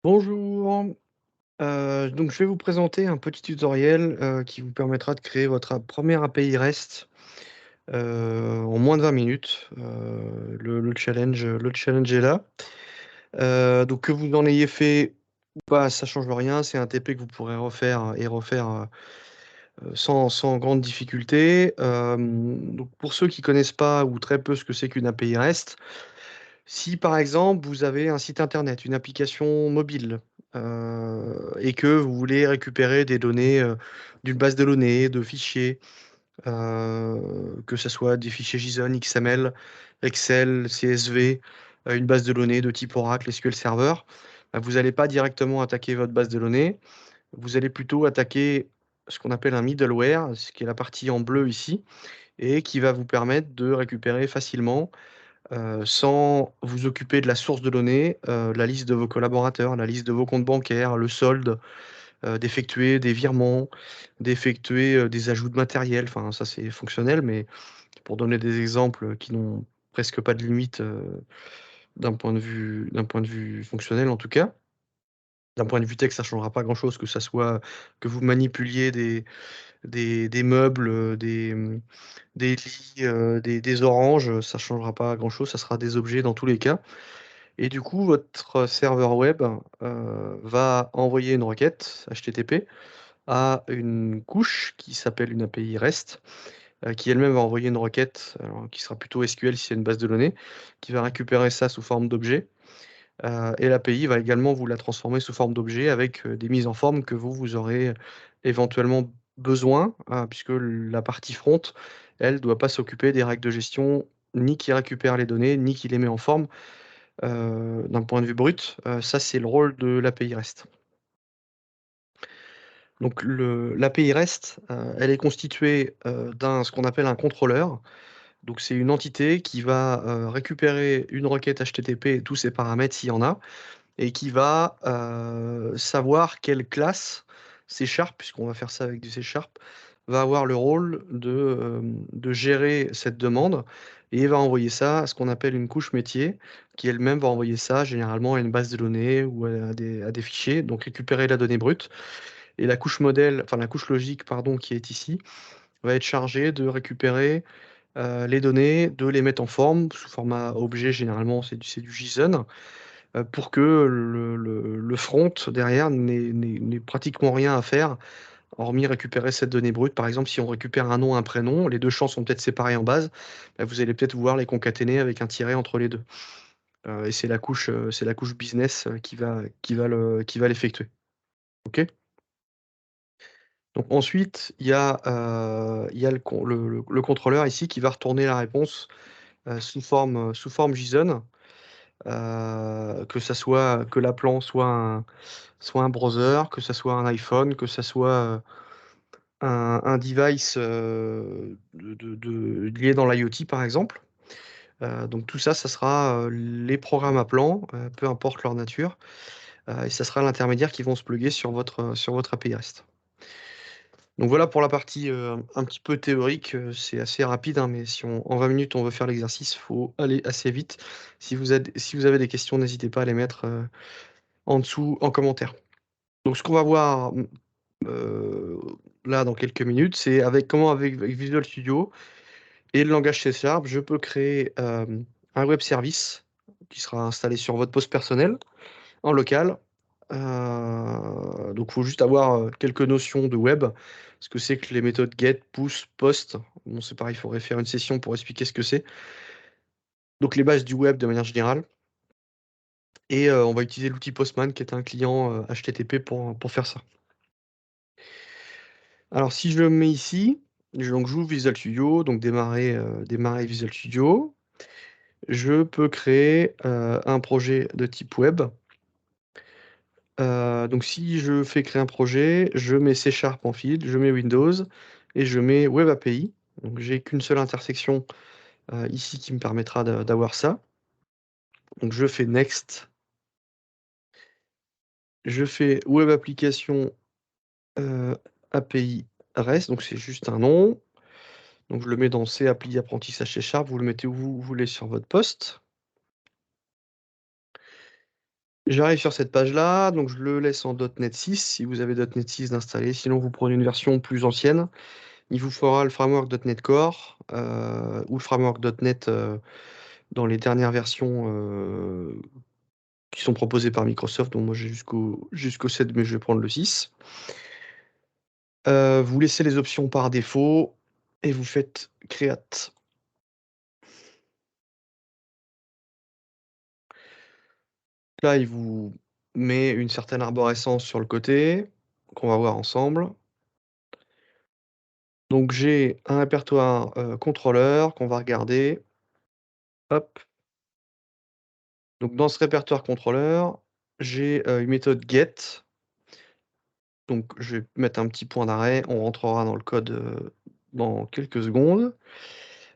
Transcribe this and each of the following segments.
Bonjour, donc je vais vous présenter un petit tutoriel, qui vous permettra de créer votre première API REST, en moins de 20 minutes. Le challenge est là. Donc que vous en ayez fait ou pas, ça change rien. C'est un TP que vous pourrez refaire et refaire, sans grande difficulté. Donc pour ceux qui connaissent pas ou très peu ce que c'est qu'une API REST, si par exemple vous avez un site internet, une application mobile, et que vous voulez récupérer des données, d'une base de données, de fichiers, que ce soit des fichiers JSON, XML, Excel, CSV, une base de données de type Oracle, SQL Server, bah, vous n'allez pas directement attaquer votre base de données, vous allez plutôt attaquer ce qu'on appelle un middleware, ce qui est la partie en bleu ici, et qui va vous permettre de récupérer facilement, sans vous occuper de la source de données, la liste de vos collaborateurs, la liste de vos comptes bancaires, le solde, d'effectuer des virements, d'effectuer, des ajouts de matériel. Enfin, ça, c'est fonctionnel, mais pour donner des exemples qui n'ont presque pas de limite, d'un point de vue fonctionnel, en tout cas. D'un point de vue texte, ça changera pas grand-chose, que ça soit que vous manipuliez des meubles, des lits, des oranges, ça changera pas grand-chose, ça sera des objets dans tous les cas. Et du coup, votre serveur web, va envoyer une requête HTTP à une couche qui s'appelle une API REST, qui elle-même va envoyer une requête, alors qui sera plutôt SQL si c'est une base de données, qui va récupérer ça sous forme d'objet, et l'API va également vous la transformer sous forme d'objet avec, des mises en forme que vous aurez éventuellement besoin, puisque la partie front, elle, doit pas s'occuper des règles de gestion, ni qui récupère les données, ni qui les met en forme. D'un point de vue brut, ça, c'est le rôle de l'API REST. Donc l'API REST, elle est constituée, d'un ce qu'on appelle un contrôleur. Donc c'est une entité qui va, récupérer une requête HTTP et tous ses paramètres s'il y en a et qui va, savoir quelle classe C# puisqu'on va faire ça avec du C#, va avoir le rôle de gérer cette demande et va envoyer ça à ce qu'on appelle une couche métier, qui elle-même va envoyer ça généralement à une base de données ou à des fichiers, donc récupérer la donnée brute et la couche modèle, enfin la couche logique pardon, qui est ici, va être chargée de récupérer, les données, de les mettre en forme sous format objet généralement c'est du JSON, pour que le front derrière n'ait pratiquement rien à faire, hormis récupérer cette donnée brute. Par exemple, si on récupère un nom, un prénom, les 2 champs sont peut-être séparés en base, bah, vous allez peut-être vouloir les concaténer avec un tiret entre les 2. Et c'est la couche business, qui va l'effectuer. OK? Donc ensuite, il y a le contrôleur ici qui va retourner la réponse, sous forme JSON, que ça soit que l'appelant soit un browser, que ça soit un iPhone, que ça soit, un device, lié dans l'IoT par exemple. Donc tout ça, ça sera, les programmes appelants, peu importe leur nature, et ça sera l'intermédiaire qui vont se plugger sur votre API REST. Donc voilà pour la partie, un petit peu théorique, c'est assez rapide, hein, mais si en 20 minutes on veut faire l'exercice, il faut aller assez vite. Si vous avez des questions, n'hésitez pas à les mettre, en dessous en commentaire. Donc ce qu'on va voir, heu, là dans quelques minutes, c'est avec Visual Studio et le langage C#, je peux créer, un web service qui sera installé sur votre poste personnel, en local. Donc il faut juste avoir, quelques notions de web. Ce que c'est que les méthodes get, push, post. Bon, c'est pareil, il faudrait faire une session pour expliquer ce que c'est. Donc les bases du web de manière générale et on va utiliser l'outil Postman qui est un client, HTTP pour faire ça. Alors si je me mets ici, donc j'ouvre Visual Studio, donc démarrer Visual Studio. Je peux créer, un projet de type web. Donc si je fais créer un projet, je mets C# en fil, je mets Windows et je mets Web API. Donc j'ai qu'une seule intersection, ici qui me permettra d'avoir ça. Donc je fais next, je fais web application, API REST, donc c'est juste un nom. Donc je le mets dans C appli apprentissage C#, vous le mettez où vous voulez sur votre poste. J'arrive sur cette page-là, donc je le laisse en .NET 6, si vous avez .NET 6 d'installer. Sinon, vous prenez une version plus ancienne. Il vous faudra le framework .NET Core ou le framework .NET dans les dernières versions qui sont proposées par Microsoft. Donc moi, j'ai jusqu'au 7, mais je vais prendre le 6. Vous laissez les options par défaut et vous faites Create. Là, il vous met une certaine arborescence sur le côté, qu'on va voir ensemble. Donc j'ai un répertoire contrôleur qu'on va regarder. Hop. Donc dans ce répertoire contrôleur, j'ai une méthode get. Donc je vais mettre un petit point d'arrêt. On rentrera dans le code dans quelques secondes.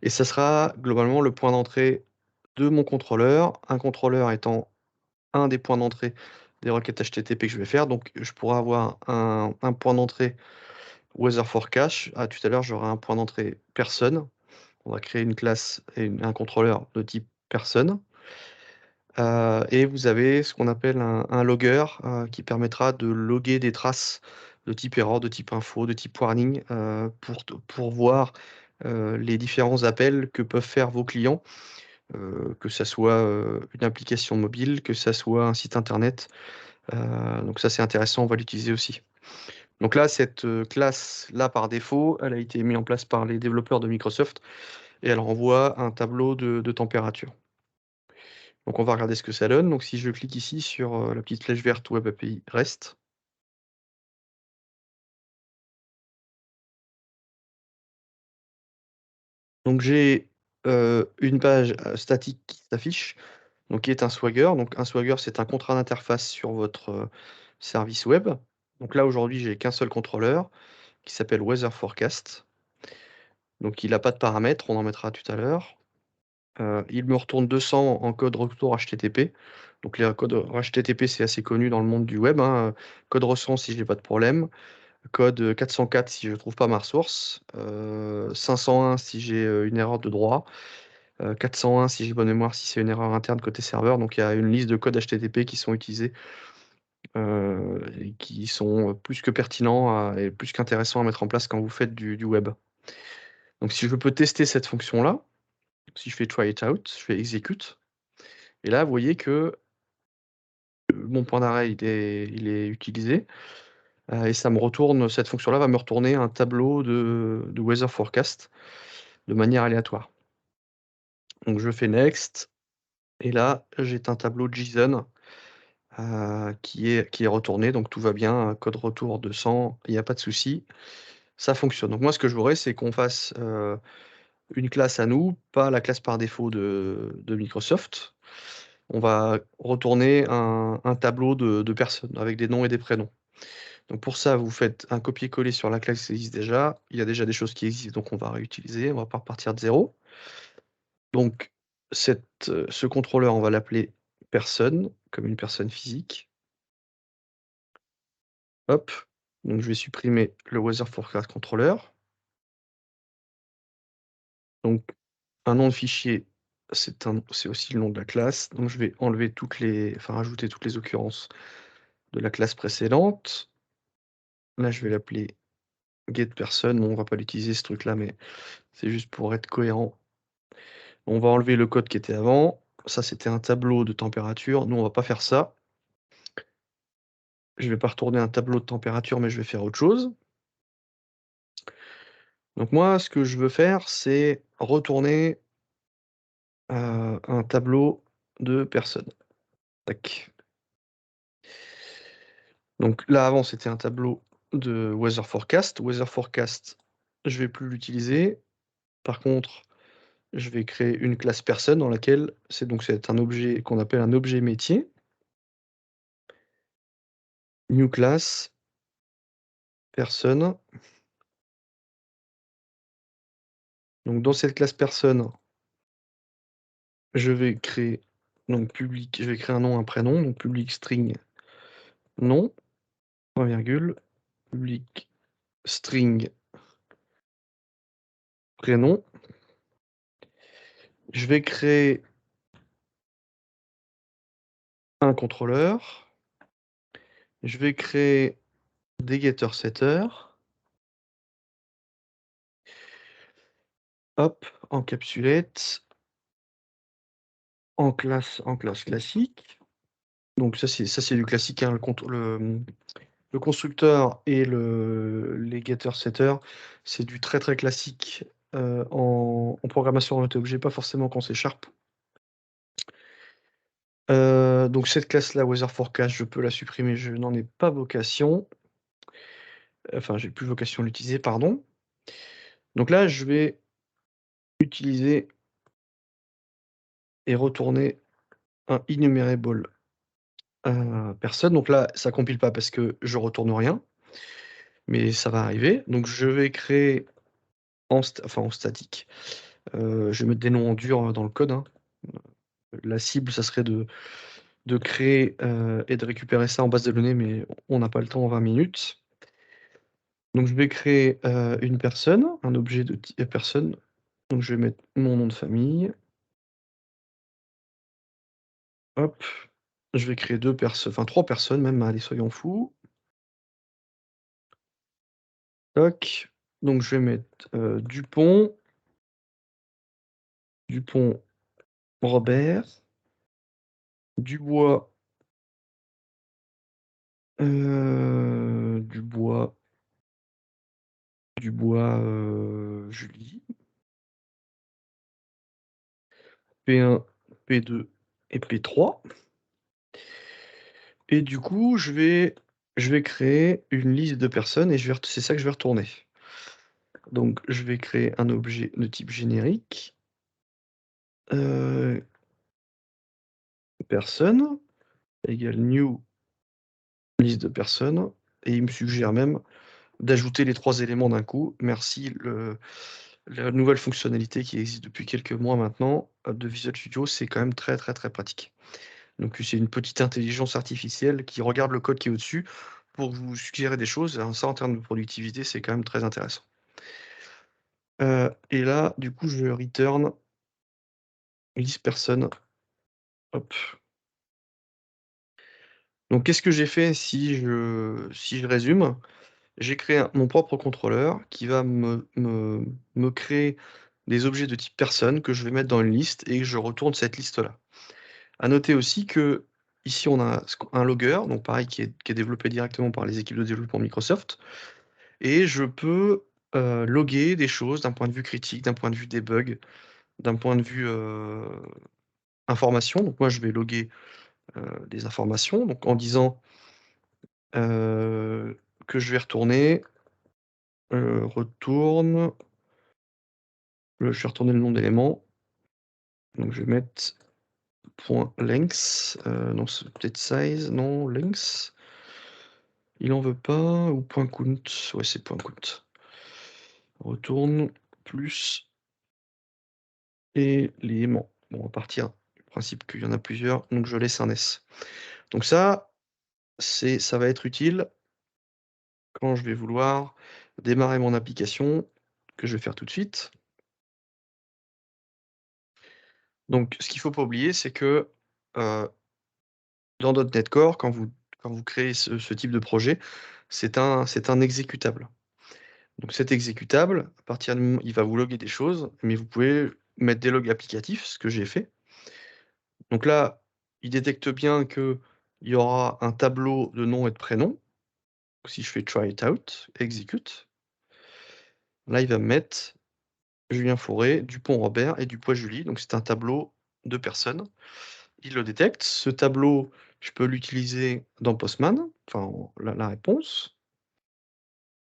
Et ça sera globalement le point d'entrée de mon contrôleur. Un contrôleur étant un des points d'entrée des requêtes HTTP que je vais faire. Donc je pourrais avoir un point d'entrée Weather Forecast. Ah, tout à l'heure, j'aurai un point d'entrée personne. On va créer une classe et un contrôleur de type personne. Et vous avez ce qu'on appelle un logger qui permettra de loguer des traces de type error, de type info, de type warning pour voir les différents appels que peuvent faire vos clients, que ça soit une application mobile, que ça soit un site internet. Donc ça c'est intéressant, on va l'utiliser aussi. Donc là, cette classe-là par défaut, elle a été mise en place par les développeurs de Microsoft et elle renvoie un tableau de température. Donc on va regarder ce que ça donne. Donc si je clique ici sur la petite flèche verte Web API REST, donc j'ai une page statique qui s'affiche, donc qui est un Swagger. Donc un Swagger, c'est un contrat d'interface sur votre service web. Donc là aujourd'hui, j'ai qu'un seul contrôleur qui s'appelle Weather Forecast. Donc il n'a pas de paramètres, on en mettra tout à l'heure. Il me retourne 200 en code retour HTTP. Donc les codes HTTP, c'est assez connu dans le monde du web, hein. Code recent si je n'ai pas de problème. Code 404 si je ne trouve pas ma ressource. 501 si j'ai une erreur de droit. 401 si j'ai bonne mémoire, si c'est une erreur interne côté serveur. Donc il y a une liste de codes HTTP qui sont utilisés et qui sont plus que pertinents et plus qu'intéressants à mettre en place quand vous faites du web. Donc si je peux tester cette fonction-là, si je fais try it out, je fais execute. Et là, vous voyez que mon point d'arrêt, il est utilisé. Et ça me retourne, cette fonction-là va me retourner un tableau de weather forecast de manière aléatoire. Donc je fais next. Et là, j'ai un tableau JSON qui est retourné. Donc tout va bien. Code retour 200, il n'y a pas de souci. Ça fonctionne. Donc moi, ce que je voudrais, c'est qu'on fasse une classe à nous, pas la classe par défaut de Microsoft. On va retourner un tableau de personnes avec des noms et des prénoms. Donc pour ça, vous faites un copier-coller sur la classe qui existe déjà. Il y a déjà des choses qui existent, donc on va réutiliser. On va pas repartir de zéro. Donc ce contrôleur, on va l'appeler personne, comme une personne physique. Hop. Donc je vais supprimer le weather forecast controller. Donc un nom de fichier, c'est aussi le nom de la classe. Donc je vais enlever rajouter toutes les occurrences de la classe précédente. Là, je vais l'appeler getPerson. Bon, on va pas l'utiliser ce truc-là, mais c'est juste pour être cohérent. On va enlever le code qui était avant. Ça, c'était un tableau de température. Nous, on va pas faire ça. Je vais pas retourner un tableau de température, mais je vais faire autre chose. Donc moi, ce que je veux faire, c'est retourner un tableau de personnes. Tac. Donc là, avant, c'était un tableau de weather forecast. Weather forecast, je vais plus l'utiliser. Par contre, je vais créer une classe personne dans laquelle c'est un objet qu'on appelle un objet métier. New class, personne. Donc dans cette classe personne, je vais créer donc public, je vais créer un nom, un prénom, donc public string nom, point virgule, public string prénom. Je vais créer un contrôleur. Je vais créer des getter-setters. Hop, encapsulette, en classe classique. Donc ça c'est du classique, hein, le constructeur et les getter-setters, c'est du très, très classique, en programmation orientée objet, pas forcément quand c'est Sharp. Donc cette classe-là, weather forecast, je peux la supprimer, je n'en ai pas vocation. Enfin, j'ai plus vocation à l'utiliser, pardon. Donc là, je vais utiliser et retourner un enumerable, personne. Donc là, ça compile pas parce que je retourne rien, mais ça va arriver. Donc je vais créer en statique, je vais mettre des noms en dur, dans le code, hein. La cible, ça serait de créer, et de récupérer ça en base de données, mais on n'a pas le temps en 20 minutes. Donc je vais créer, une personne, un objet de type personne. Donc je vais mettre mon nom de famille. Hop, je vais créer 2 personnes, enfin 3 personnes même, allez soyons fous. Tac, donc je vais mettre, Dupont Robert, Dubois, Dubois, Julie, P1, P2 et P3. Et du coup, je vais créer une liste de personnes et c'est ça que je vais retourner. Donc je vais créer un objet de type générique, heu, personne égale new liste de personnes, et il me suggère même d'ajouter les 3 éléments d'un coup. Merci, la nouvelle fonctionnalité qui existe depuis quelques mois maintenant, de Visual Studio, c'est quand même très, très, très pratique. Donc c'est une petite intelligence artificielle qui regarde le code qui est au-dessus pour vous suggérer des choses. Alors ça, en termes de productivité, c'est quand même très intéressant. Et là, du coup, je return list person, hop. Donc qu'est-ce que j'ai fait si je résume? J'ai créé mon propre contrôleur qui va me créer des objets de type personne que je vais mettre dans une liste et je retourne cette liste-là. À noter aussi que ici on a un logger, donc pareil qui est développé directement par les équipes de développement Microsoft, et je peux, loguer des choses d'un point de vue critique, d'un point de vue debug, d'un point de vue, information. Donc moi je vais loguer, des informations, donc en disant, heu, que je vais retourner, retourne, je vais retourner le nom d'élément, donc je vais mettre .length, non c'est peut-être size, non length, il en veut pas, ou .count, ouais c'est .count. Retourne plus élément. Bon, on va partir du principe qu'il y en a plusieurs, donc je laisse un S. Donc ça va être utile quand je vais vouloir démarrer mon application, que je vais faire tout de suite. Donc ce qu'il faut pas oublier, c'est que, heu, dans .NET Core, quand vous créez ce type de projet, c'est un exécutable. Donc cet exécutable, à partir du moment il va vous loguer des choses, mais vous pouvez mettre des logs applicatifs, ce que j'ai fait. Donc là, il détecte bien qu'il y aura un tableau de nom et de prénom. Si je fais try it out, execute, là il va me mettre Julien Fauré, Dupont Robert et Dupois Julie, donc c'est un tableau de personnes. Il le détecte. Ce tableau, je peux l'utiliser dans Postman, enfin la réponse.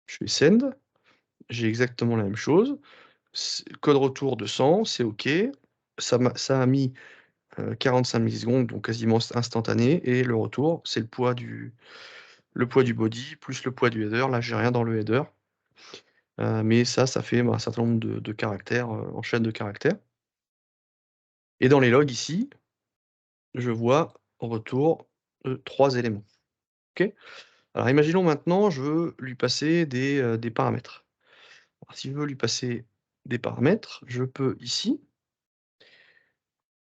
Je fais send, j'ai exactement la même chose. Code retour de 100, c'est OK. Ça a mis 45 millisecondes, donc quasiment instantané, et le retour, c'est le poids du body plus le poids du header. Là, j'ai rien dans le header, mais ça fait, un certain nombre de caractères, en chaîne de caractères, et dans les logs ici, je vois en retour, 3 éléments. OK? Alors imaginons maintenant, je veux lui passer des paramètres. Alors si je veux lui passer des paramètres, je peux ici,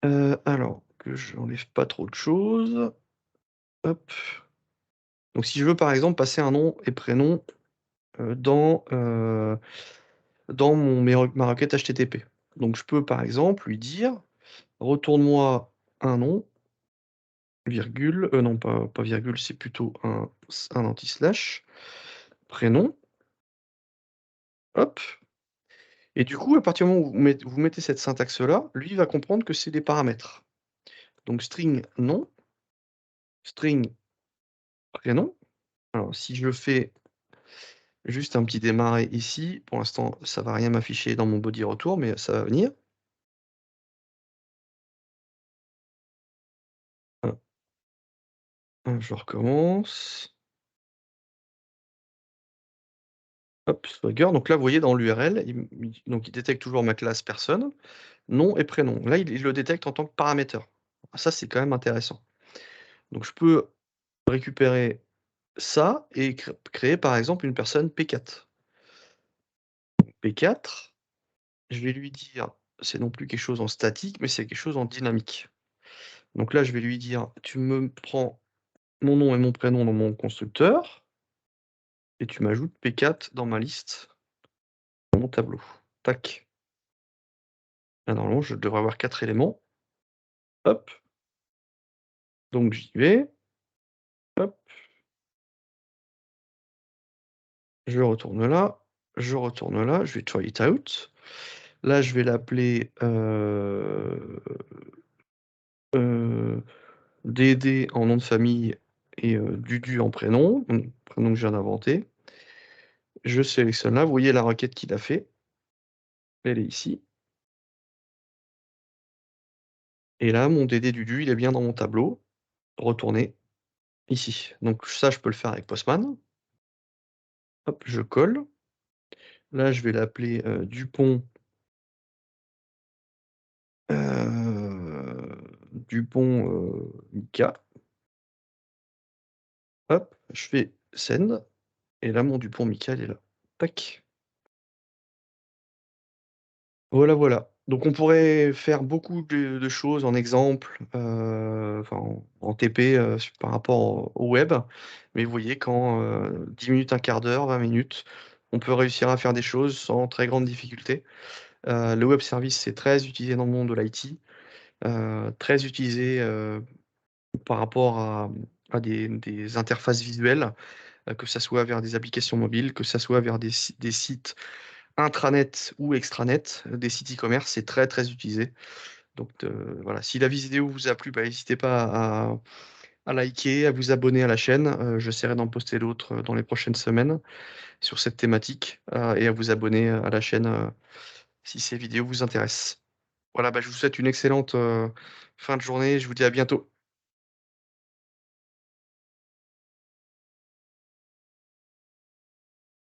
alors que je n'enlève pas trop de choses. Hop. Donc si je veux, par exemple, passer un nom et prénom, dans, dans ma requête HTTP. Donc je peux, par exemple, lui dire: «Retourne-moi un nom, virgule», non pas virgule, c'est plutôt un anti-slash, prénom, hop, et du coup, à partir du moment où vous mettez cette syntaxe-là, lui, il va comprendre que c'est des paramètres. Donc string nom, string prénom. Alors si je fais juste un petit démarrer ici, pour l'instant, ça va rien m'afficher dans mon body retour, mais ça va venir. Hop, je recommence. Hop, Swagger, donc là, vous voyez dans l'URL, il détecte toujours ma classe personne, nom et prénom. Là, il le détecte en tant que paraméteur. Ah, ça, c'est quand même intéressant. Donc je peux récupérer ça et créer, par exemple, une personne P4. P4, je vais lui dire, c'est non plus quelque chose en statique, mais c'est quelque chose en dynamique. Donc là, je vais lui dire: «Tu me prends mon nom et mon prénom dans mon constructeur et tu m'ajoutes P4 dans ma liste, dans mon tableau». Tac. Là, normalement, je devrais avoir 4 éléments. Hop, donc j'y vais. Hop, je retourne là, je retourne là, je vais try it out. Là, je vais l'appeler, Dédé en nom de famille et Dudu en prénom, donc prénom que je viens d'inventer. Je sélectionne là, vous voyez la requête qu'il a fait, elle est ici, et là, mon Dédé Dudu, il est bien dans mon tableau, retourné ici. Donc ça, je peux le faire avec Postman. Hop, je colle. Là, je vais l'appeler, Dupont, Dupont, Mika. Hop, je fais send et là, mon Dupont Mika, il est là. Tac. Voilà, voilà. Donc on pourrait faire beaucoup de choses en exemple, enfin en TP, par rapport au web. Mais vous voyez qu'en, 10 minutes, un quart d'heure, 20 minutes, on peut réussir à faire des choses sans très grande difficulté. Le web service, c'est très utilisé dans le monde de l'IT, très utilisé, par rapport à des interfaces visuelles, que ça soit vers des applications mobiles, que ça soit vers des sites intranet ou extranet, des sites e-commerce, c'est très, très utilisé. Donc voilà, si la vidéo vous a plu, bah, n'hésitez pas à liker, à vous abonner à la chaîne. J'essaierai d'en poster d'autres, dans les prochaines semaines sur cette thématique, et à vous abonner, à la chaîne, si ces vidéos vous intéressent. Voilà, bah, je vous souhaite une excellente, fin de journée. Je vous dis à bientôt.